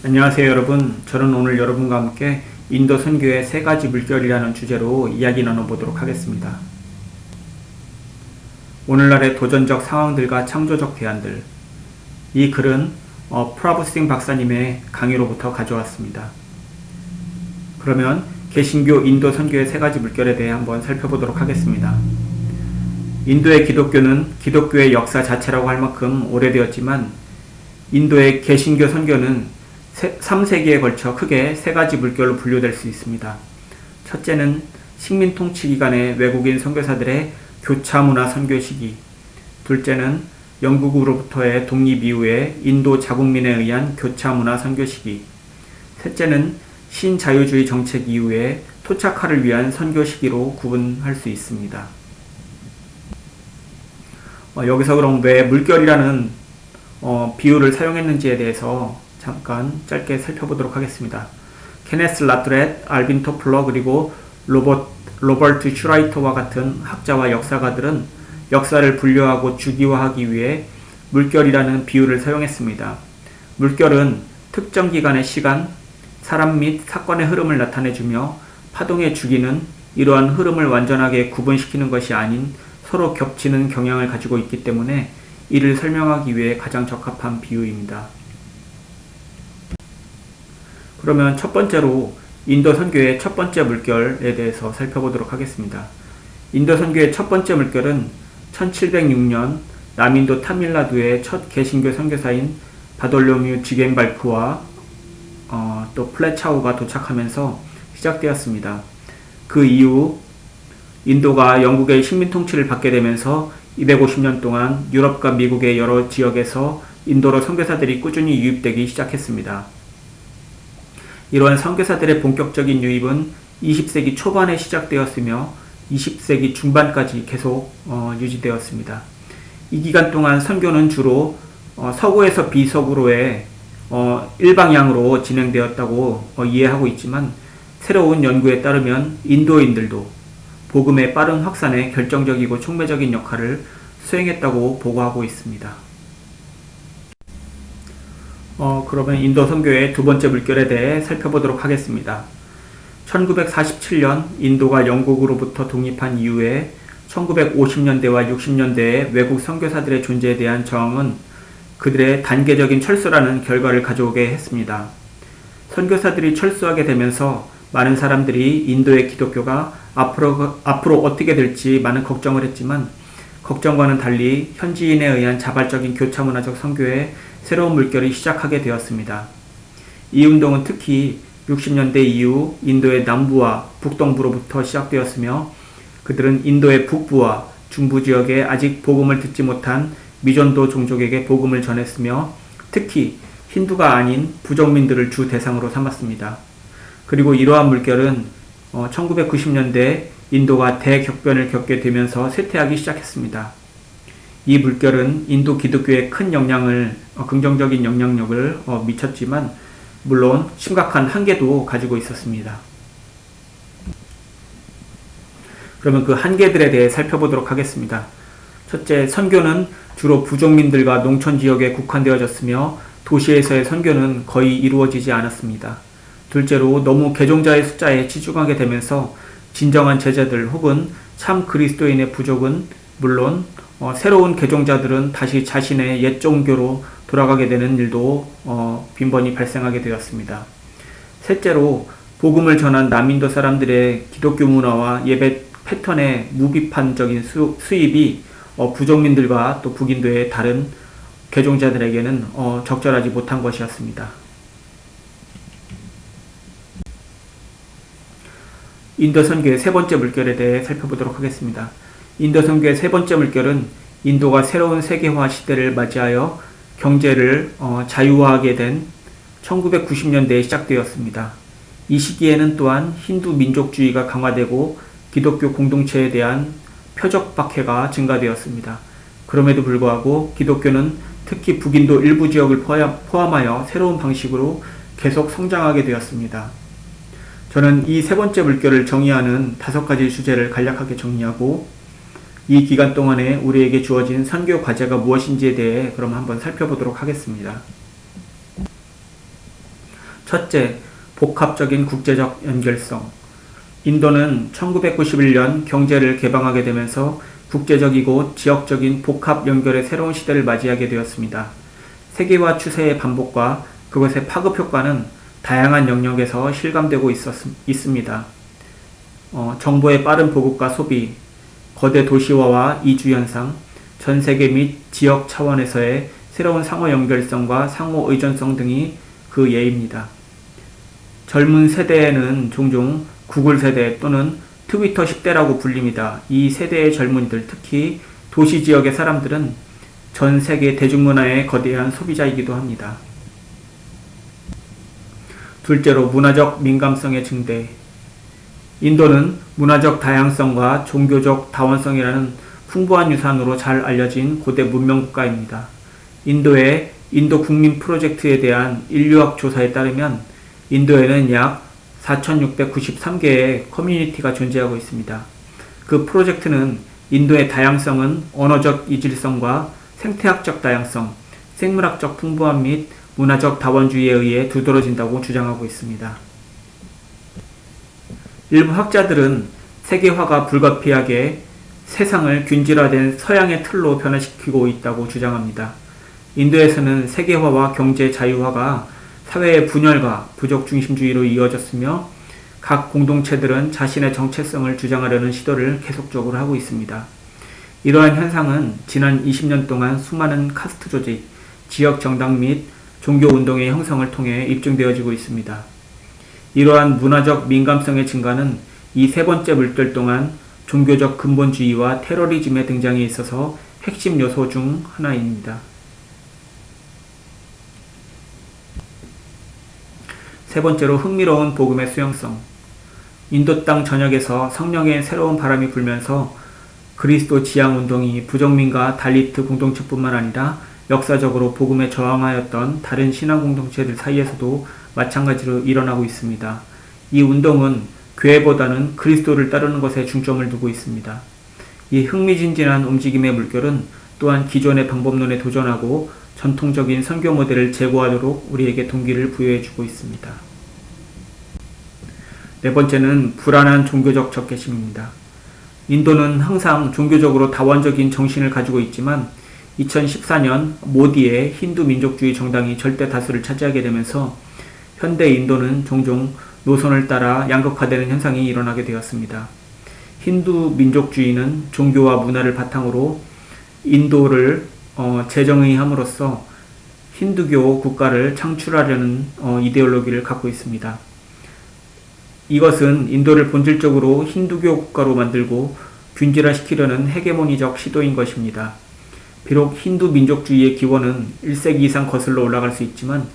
안녕하세요 여러분. 저는 오늘 여러분과 함께 인도 선교의 세 가지 물결이라는 주제로 이야기 나눠보도록 하겠습니다. 오늘날의 도전적 상황들과 창조적 대안들. 이 글은 프라부싱 박사님의 강의로부터 가져왔습니다. 그러면 개신교 인도 선교의 세 가지 물결에 대해 한번 살펴보도록 하겠습니다. 인도의 기독교는 기독교의 역사 자체라고 할 만큼 오래되었지만 인도의 개신교 선교는 3세기에 걸쳐 크게 세 가지 물결로 분류될 수 있습니다. 첫째는 식민 통치 기간의 외국인 선교사들의 교차 문화 선교 시기, 둘째는 영국으로부터의 독립 이후에 인도 자국민에 의한 교차 문화 선교 시기, 셋째는 신자유주의 정책 이후에 토착화를 위한 선교 시기로 구분할 수 있습니다. 여기서 그럼 왜 물결이라는 비유를 사용했는지에 대해서 잠깐 짧게 살펴보도록 하겠습니다. 케네스 라트렛, 알빈 토플러 그리고 로버트 슈라이터와 같은 학자와 역사가들은 역사를 분류하고 주기화하기 위해 물결이라는 비유를 사용했습니다. 물결은 특정 기간의 시간, 사람 및 사건의 흐름을 나타내주며 파동의 주기는 이러한 흐름을 완전하게 구분시키는 것이 아닌 서로 겹치는 경향을 가지고 있기 때문에 이를 설명하기 위해 가장 적합한 비유입니다. 그러면 첫 번째로 인도 선교의 첫 번째 물결에 대해서 살펴보도록 하겠습니다. 인도 선교의 첫 번째 물결은 1706년 남인도 타밀나두의 첫 개신교 선교사인 바돌로뮤 지겐발크와 또 플레차우가 도착하면서 시작되었습니다. 그 이후 인도가 영국의 식민 통치를 받게 되면서 250년 동안 유럽과 미국의 여러 지역에서 인도로 선교사들이 꾸준히 유입되기 시작했습니다. 이러한 선교사들의 본격적인 유입은 20세기 초반에 시작되었으며 20세기 중반까지 계속 유지되었습니다. 이 기간 동안 선교는 주로 서구에서 비서구로의 일방향으로 진행되었다고 이해하고 있지만 새로운 연구에 따르면 인도인들도 복음의 빠른 확산에 결정적이고 촉매적인 역할을 수행했다고 보고하고 있습니다. 그러면 인도 선교의 두 번째 물결에 대해 살펴보도록 하겠습니다. 1947년 인도가 영국으로부터 독립한 이후에 1950년대와 60년대의 외국 선교사들의 존재에 대한 저항은 그들의 단계적인 철수라는 결과를 가져오게 했습니다. 선교사들이 철수하게 되면서 많은 사람들이 인도의 기독교가 앞으로 어떻게 될지 많은 걱정을 했지만 걱정과는 달리 현지인에 의한 자발적인 교차문화적 선교에 새로운 물결이 시작하게 되었습니다. 이 운동은 특히 60년대 이후 인도의 남부와 북동부로부터 시작되었으며 그들은 인도의 북부와 중부 지역에 아직 복음을 듣지 못한 미전도 종족에게 복음을 전했으며 특히 힌두가 아닌 부족민들을 주 대상으로 삼았습니다. 그리고 이러한 물결은 1990년대 인도가 대격변을 겪게 되면서 쇠퇴하기 시작했습니다. 이 물결은 인도 기독교에 큰 긍정적인 영향력을 미쳤지만 물론 심각한 한계도 가지고 있었습니다. 그러면 그 한계들에 대해 살펴보도록 하겠습니다. 첫째, 선교는 주로 부족민들과 농촌 지역에 국한되어졌으며 도시에서의 선교는 거의 이루어지지 않았습니다. 둘째로 너무 개종자의 숫자에 치중하게 되면서 진정한 제자들 혹은 참 그리스도인의 부족은 물론 새로운 개종자들은 다시 자신의 옛 종교로 돌아가게 되는 일도 빈번히 발생하게 되었습니다. 셋째로 복음을 전한 남인도 사람들의 기독교 문화와 예배 패턴의 무비판적인 수입이 부족민들과 또 북인도의 다른 개종자들에게는 적절하지 못한 것이었습니다. 인도 선교의 세 번째 물결에 대해 살펴보도록 하겠습니다. 인도 선교의 세 번째 물결은 인도가 새로운 세계화 시대를 맞이하여 경제를 자유화하게 된 1990년대에 시작되었습니다. 이 시기에는 또한 힌두 민족주의가 강화되고 기독교 공동체에 대한 표적 박해가 증가되었습니다. 그럼에도 불구하고 기독교는 특히 북인도 일부 지역을 포함하여 새로운 방식으로 계속 성장하게 되었습니다. 저는 이 세 번째 물결을 정의하는 5가지 주제를 간략하게 정리하고 이 기간 동안에 우리에게 주어진 선교 과제가 무엇인지에 대해 그럼 한번 살펴보도록 하겠습니다. 첫째, 복합적인 국제적 연결성. 인도는 1991년 경제를 개방하게 되면서 국제적이고 지역적인 복합 연결의 새로운 시대를 맞이하게 되었습니다. 세계화 추세의 반복과 그것의 파급 효과는 다양한 영역에서 실감되고 있습니다. 정보의 빠른 보급과 소비, 거대 도시화와 이주 현상, 전 세계 및 지역 차원에서의 새로운 상호 연결성과 상호 의존성 등이 그 예입니다. 젊은 세대에는 종종 구글 세대 또는 트위터 10대라고 불립니다. 이 세대의 젊은이들, 특히 도시 지역의 사람들은 전 세계 대중문화의 거대한 소비자이기도 합니다. 둘째로 문화적 민감성의 증대. 인도는 문화적 다양성과 종교적 다원성이라는 풍부한 유산으로 잘 알려진 고대 문명 국가입니다. 인도의 인도 국민 프로젝트에 대한 인류학 조사에 따르면 인도에는 약 4,693개의 커뮤니티가 존재하고 있습니다. 그 프로젝트는 인도의 다양성은 언어적 이질성과 생태학적 다양성, 생물학적 풍부함 및 문화적 다원주의에 의해 두드러진다고 주장하고 있습니다. 일부 학자들은 세계화가 불가피하게 세상을 균질화된 서양의 틀로 변화시키고 있다고 주장합니다. 인도에서는 세계화와 경제 자유화가 사회의 분열과 부족 중심주의로 이어졌으며 각 공동체들은 자신의 정체성을 주장하려는 시도를 계속적으로 하고 있습니다. 이러한 현상은 지난 20년 동안 수많은 카스트 조직, 지역 정당 및 종교 운동의 형성을 통해 입증되어지고 있습니다. 이러한 문화적 민감성의 증가는 이 세 번째 물결 동안 종교적 근본주의와 테러리즘의 등장에 있어서 핵심 요소 중 하나입니다. 세 번째로 흥미로운 복음의 수용성. 인도 땅 전역에서 성령의 새로운 바람이 불면서 그리스도 지향 운동이 부정민과 달리트 공동체뿐만 아니라 역사적으로 복음에 저항하였던 다른 신앙 공동체들 사이에서도 마찬가지로 일어나고 있습니다. 이 운동은 교회보다는 그리스도를 따르는 것에 중점을 두고 있습니다. 이 흥미진진한 움직임의 물결은 또한 기존의 방법론에 도전하고 전통적인 선교 모델을 제고하도록 우리에게 동기를 부여해주고 있습니다. 네 번째는 불안한 종교적 적개심입니다. 인도는 항상 종교적으로 다원적인 정신을 가지고 있지만 2014년 모디의 힌두 민족주의 정당이 절대 다수를 차지하게 되면서 현대 인도는 종종 노선을 따라 양극화되는 현상이 일어나게 되었습니다. 힌두 민족주의는 종교와 문화를 바탕으로 인도를 재정의함으로써 힌두교 국가를 창출하려는 이데올로기를 갖고 있습니다. 이것은 인도를 본질적으로 힌두교 국가로 만들고 균질화시키려는 헤게모니적 시도인 것입니다. 비록 힌두 민족주의의 기원은 1세기 이상 거슬러 올라갈 수 있지만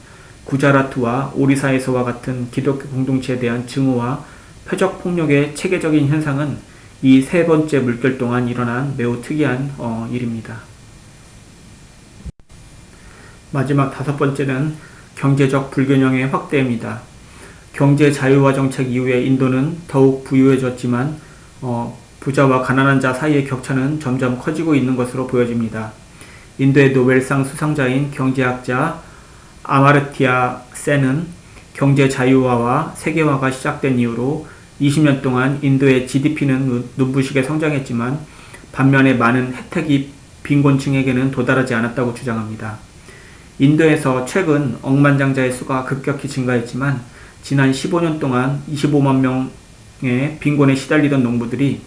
구자라트와 오리사에서와 같은 기독교 공동체에 대한 증오와 표적 폭력의 체계적인 현상은 이 세 번째 물결 동안 일어난 매우 특이한 일입니다. 마지막 다섯 번째는 경제적 불균형의 확대입니다. 경제 자유화 정책 이후에 인도는 더욱 부유해졌지만 부자와 가난한 자 사이의 격차는 점점 커지고 있는 것으로 보여집니다. 인도의 노벨상 수상자인 경제학자 아마르티아 센은 경제 자유화와 세계화가 시작된 이후로 20년 동안 인도의 GDP는 눈부시게 성장했지만 반면에 많은 혜택이 빈곤층에게는 도달하지 않았다고 주장합니다. 인도에서 최근 억만장자의 수가 급격히 증가했지만 지난 15년 동안 25만 명의 빈곤에 시달리던 농부들이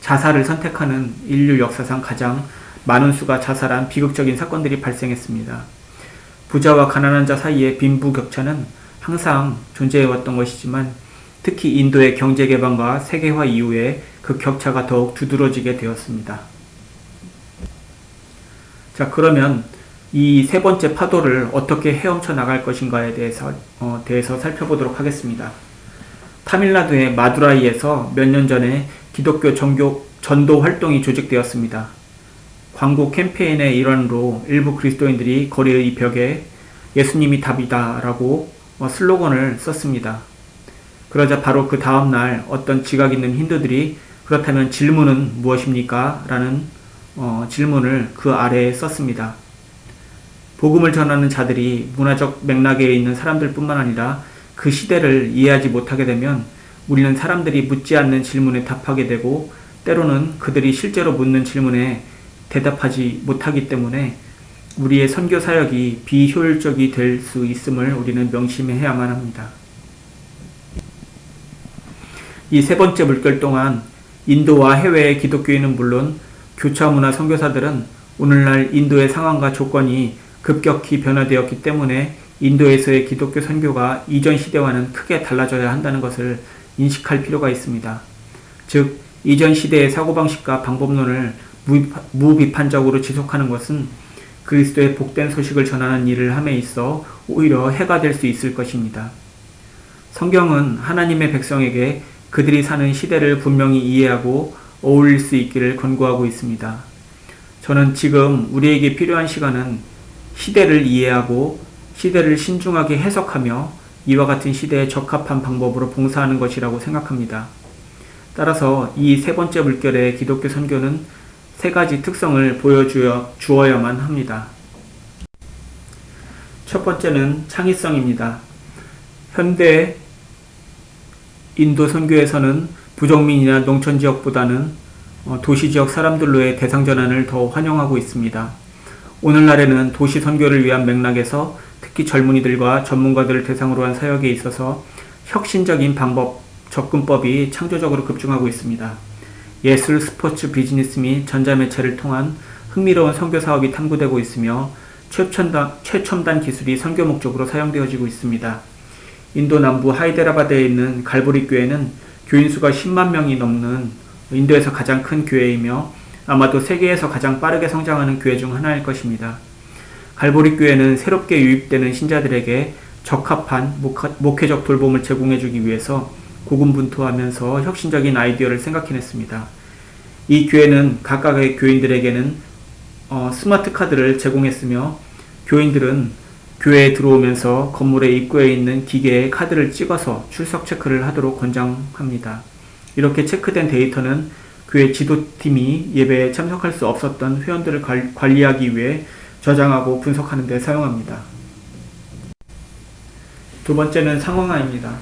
자살을 선택하는 인류 역사상 가장 많은 수가 자살한 비극적인 사건들이 발생했습니다. 부자와 가난한 자 사이의 빈부격차는 항상 존재해왔던 것이지만 특히 인도의 경제개방과 세계화 이후에 그 격차가 더욱 두드러지게 되었습니다. 자, 그러면 이 세 번째 파도를 어떻게 헤엄쳐 나갈 것인가에 대해서 살펴보도록 하겠습니다. 타밀나두의 마두라이에서 몇 년 전에 기독교 전도 활동이 조직되었습니다. 광고 캠페인의 일환으로 일부 그리스도인들이 거리의 벽에 예수님이 답이다 라고 슬로건을 썼습니다. 그러자 바로 그 다음날 어떤 지각 있는 힌두들이 그렇다면 질문은 무엇입니까? 라는 질문을 그 아래에 썼습니다. 복음을 전하는 자들이 문화적 맥락에 있는 사람들 뿐만 아니라 그 시대를 이해하지 못하게 되면 우리는 사람들이 묻지 않는 질문에 답하게 되고 때로는 그들이 실제로 묻는 질문에 대답하지 못하기 때문에 우리의 선교 사역이 비효율적이 될 수 있음을 우리는 명심해야만 합니다. 이 세 번째 물결 동안 인도와 해외의 기독교인은 물론 교차문화 선교사들은 오늘날 인도의 상황과 조건이 급격히 변화되었기 때문에 인도에서의 기독교 선교가 이전 시대와는 크게 달라져야 한다는 것을 인식할 필요가 있습니다. 즉, 이전 시대의 사고방식과 방법론을 무비판적으로 지속하는 것은 그리스도의 복된 소식을 전하는 일을 함에 있어 오히려 해가 될 수 있을 것입니다. 성경은 하나님의 백성에게 그들이 사는 시대를 분명히 이해하고 어울릴 수 있기를 권고하고 있습니다. 저는 지금 우리에게 필요한 시간은 시대를 이해하고 시대를 신중하게 해석하며 이와 같은 시대에 적합한 방법으로 봉사하는 것이라고 생각합니다. 따라서 이 세 번째 물결의 기독교 선교는 세 가지 특성을 보여주어야만 합니다. 첫 번째는 창의성입니다. 현대 인도 선교에서는 부족민이나 농촌 지역보다는 도시 지역 사람들로의 대상 전환을 더 환영하고 있습니다. 오늘날에는 도시 선교를 위한 맥락에서 특히 젊은이들과 전문가들을 대상으로 한 사역에 있어서 혁신적인 방법, 접근법이 창조적으로 급증하고 있습니다. 예술, 스포츠, 비즈니스 및 전자매체를 통한 흥미로운 선교 사업이 탐구되고 있으며 최첨단 기술이 선교 목적으로 사용되어지고 있습니다. 인도 남부 하이데라바드에 있는 갈보리 교회는 교인 수가 10만 명이 넘는 인도에서 가장 큰 교회이며 아마도 세계에서 가장 빠르게 성장하는 교회 중 하나일 것입니다. 갈보리 교회는 새롭게 유입되는 신자들에게 적합한 목회적 돌봄을 제공해주기 위해서 고군분투하면서 혁신적인 아이디어를 생각해냈습니다. 이 교회는 각각의 교인들에게는 스마트 카드를 제공했으며 교인들은 교회에 들어오면서 건물의 입구에 있는 기계에 카드를 찍어서 출석 체크를 하도록 권장합니다. 이렇게 체크된 데이터는 교회 지도팀이 예배에 참석할 수 없었던 회원들을 관리하기 위해 저장하고 분석하는 데 사용합니다. 두 번째는 상황화입니다.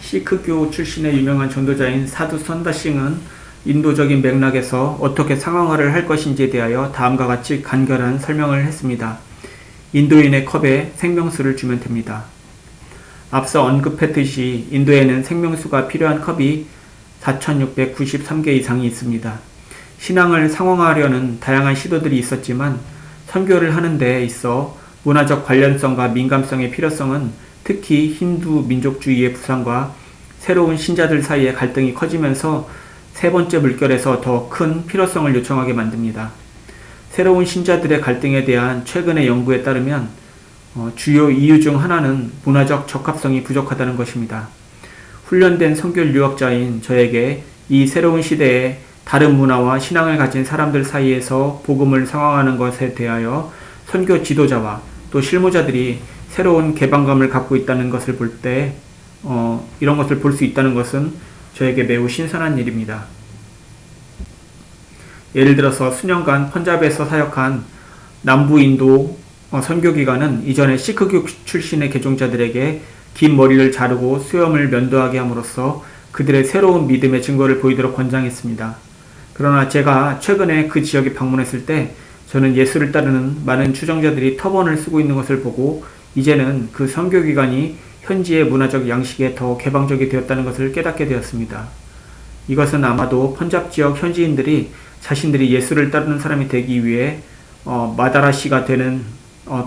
시크교 출신의 유명한 전도자인 사두 선다싱은 인도적인 맥락에서 어떻게 상황화를 할 것인지에 대하여 다음과 같이 간결한 설명을 했습니다. 인도인의 컵에 생명수를 주면 됩니다. 앞서 언급했듯이 인도에는 생명수가 필요한 컵이 4,693개 이상이 있습니다. 신앙을 상황화하려는 다양한 시도들이 있었지만 선교를 하는 데 있어 문화적 관련성과 민감성의 필요성은 특히 힌두 민족주의의 부상과 새로운 신자들 사이의 갈등이 커지면서 세 번째 물결에서 더 큰 필요성을 요청하게 만듭니다. 새로운 신자들의 갈등에 대한 최근의 연구에 따르면 주요 이유 중 하나는 문화적 적합성이 부족하다는 것입니다. 훈련된 선교 유학자인 저에게 이 새로운 시대에 다른 문화와 신앙을 가진 사람들 사이에서 복음을 상황하는 것에 대하여 선교 지도자와 또 실무자들이 새로운 개방감을 갖고 있다는 것을 볼 때 이런 것을 볼 수 있다는 것은 저에게 매우 신선한 일입니다. 예를 들어서 수년간 펀잡에서 사역한 남부 인도 선교기관은 이전에 시크교 출신의 개종자들에게 긴 머리를 자르고 수염을 면도하게 함으로써 그들의 새로운 믿음의 증거를 보이도록 권장했습니다. 그러나 제가 최근에 그 지역에 방문했을 때 저는 예수를 따르는 많은 추종자들이 터번을 쓰고 있는 것을 보고 이제는 그 선교기관이 현지의 문화적 양식에 더 개방적이 되었다는 것을 깨닫게 되었습니다. 이것은 아마도 펀잡 지역 현지인들이 자신들이 예수를 따르는 사람이 되기 위해 마다라시가 되는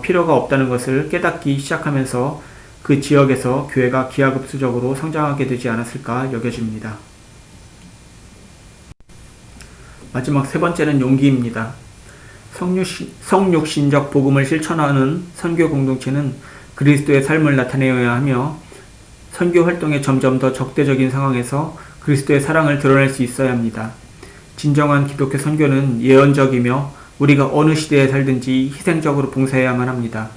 필요가 없다는 것을 깨닫기 시작하면서 그 지역에서 교회가 기하급수적으로 성장하게 되지 않았을까 여겨집니다. 마지막 세 번째는 용기입니다. 성육신적 복음을 실천하는 선교 공동체는 그리스도의 삶을 나타내어야 하며 선교 활동에 점점 더 적대적인 상황에서 그리스도의 사랑을 드러낼 수 있어야 합니다. 진정한 기독교 선교는 예언적이며 우리가 어느 시대에 살든지 희생적으로 봉사해야만 합니다.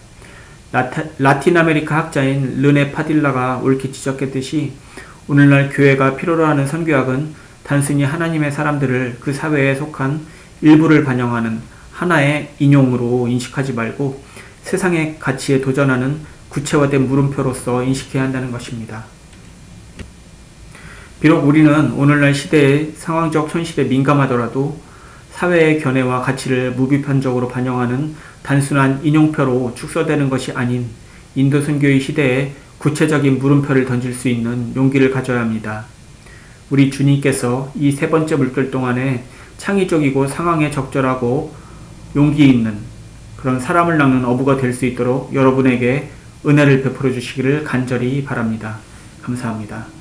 라틴 아메리카 학자인 르네 파딜라가 옳게 지적했듯이 오늘날 교회가 필요로 하는 선교학은 단순히 하나님의 사람들을 그 사회에 속한 일부를 반영하는 하나의 인용으로 인식하지 말고 세상의 가치에 도전하는 구체화된 물음표로서 인식해야 한다는 것입니다. 비록 우리는 오늘날 시대의 상황적 현실에 민감하더라도 사회의 견해와 가치를 무비판적으로 반영하는 단순한 인용표로 축소되는 것이 아닌 인도 선교의 시대에 구체적인 물음표를 던질 수 있는 용기를 가져야 합니다. 우리 주님께서 이 세 번째 물결 동안에 창의적이고 상황에 적절하고 용기 있는 그런 사람을 낚는 어부가 될 수 있도록 여러분에게 은혜를 베풀어 주시기를 간절히 바랍니다. 감사합니다.